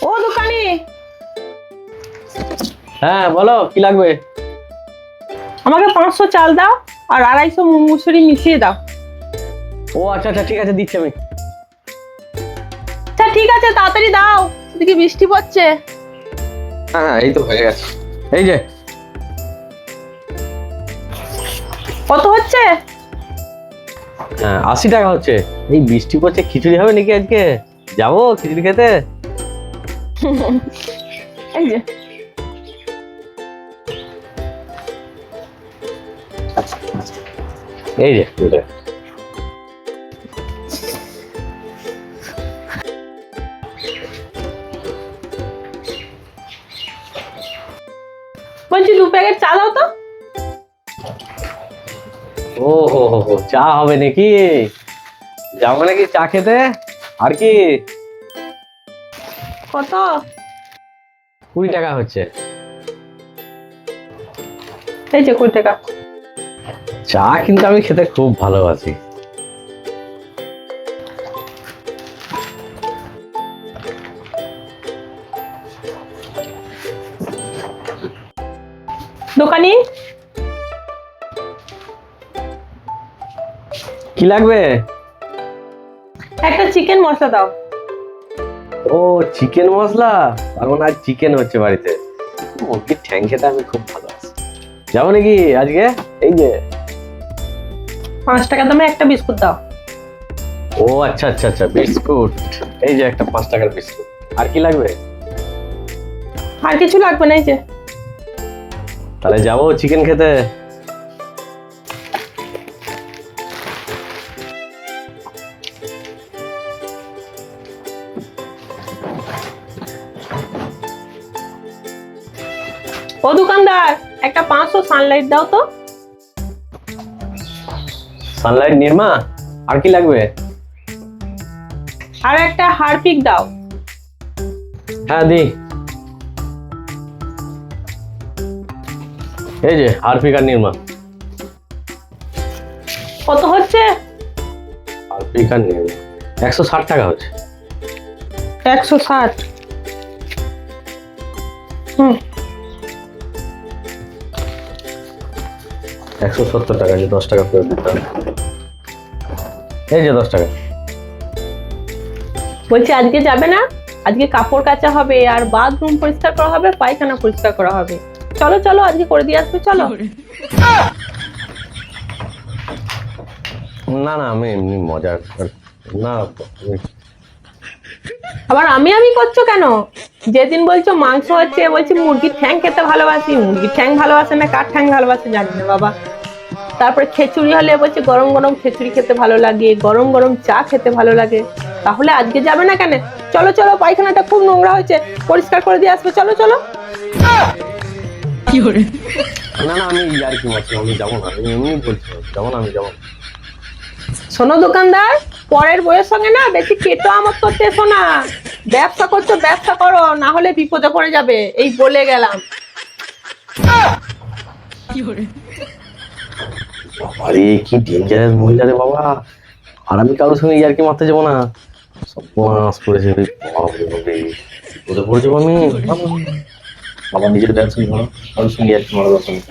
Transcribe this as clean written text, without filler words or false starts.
ও দোকানি, হ্যাঁ বলো কি লাগবে। আমাকে 500 চাল দাও আর 250 মুসুরি মিশিয়ে দাও। ও আচ্ছা আচ্ছা ঠিক আছে দিচ্ছি আমি। আচ্ছা ঠিক আছে, তাড়াতাড়ি দাও, এদিকে বৃষ্টি পড়ছে। হ্যাঁ হ্যাঁ এই তো হয়ে গেছে। এই যে কত হচ্ছে? হ্যাঁ 80 টাকা হচ্ছে। এই বৃষ্টি পড়ছে, খিচুড়ি হবে নাকি আজকে? যাবো খিচুড়ি খেতে। এই যে এই যে এটা। বলছি 2 প্যাকেট চা দাও তো। ও হো হো হো, চা হবে নাকি? যাবো নাকি চা খেতে? আর কি? কত? 20 টাকা হচ্ছে। এই যে 20 টাকা। চা কিন্তু আমি খেতে খুব ভালোবাসি। দোকানি, কি লাগবে? একটা চিকেন মশলা দাও। ও চিকেন মশলা, তার মানে আজ চিকেন হচ্ছে বাড়িতে। মুরগির ঠ্যাং খেতে আমি খুব ভালোবাসি। যাবো নাকি আজকে? এই যে 5 টাকা দামে একটা বিস্কুট দাও। ও আচ্ছা আচ্ছা আচ্ছা বিস্কুট। এই যে একটা 5 টাকার বিস্কুট। আর কি লাগবে? আর কিছু লাগবে না, এই যে। তাহলে যাবো চিকেন খেতে। ও দোকানদার, একটা 500 সানলাইট দাও তো। সানলাইট নির্মা। আর কি লাগবে? আর একটা হারপিক দাও। হ্যাঁ দি। এই যে হারপিক আর নির্মা। কত হচ্ছে? হারপিক আর নির্মা 160 টাকা হচ্ছে। 160। হুম, 170 টাকা, যে 10 টাকা ফেরত দিতে হবে। এই যে 10 টাকা। বলছি আজকে যাবে না? আজকে কাপড় কাচা হবে আর বাথরুম পরিষ্কার করা হবে, পায়খানা পরিষ্কার করা হবে। চলো চলো, আজকে করে দিয়ে আসবে, চলো। না না আমি এমনি মজা না আবার আমি করছো কেন? যেদিন বলছো মাংস হচ্ছে, বলছি মুরগির ঠ্যাং খেতে ভালোবাসি। মুরগির ঠ্যাং ভালোবাসে না কার ঠ্যাং ভালোবাসে জানি না বাবা। তারপরে খিচুড়ি হলে বলছে গরম গরম খিচুড়ি খেতে ভালো লাগে, গরম গরম চা খেতে ভালো লাগে। তাহলে আজকে যাবে না কেন? চলো চলো, পায়খানাটা খুব নোংরা হয়েছে, পরিষ্কার করে দিয়ে আসবে, চলো চলো। না না আমি আর কি মাত্র আমি যাবো না, আমি এমনি বলছি যাবো না, আমি যাবো না। শোনো দোকানদার, পরের বইয়ের সঙ্গে না বেশি কেটো আমত করতে এসো না। ব্যবসা করছো, ব্যবসা করো, না হলে বিপদে পড়ে যাবে, এই বলে গেলাম। আরে কি ডেঞ্জারাস মহিলা রে বাবা। আর আমি কারোর সঙ্গে ইয়ার্কি মারতে যাবো না। সব মাস করেছে রে বাবা রে বাবা। বিপদে পড়ে যাবো আমি। বাবা নিজের ব্যবসা নিয়ে কারোর সঙ্গে ইয়ার্কি মারা দরকার নেই।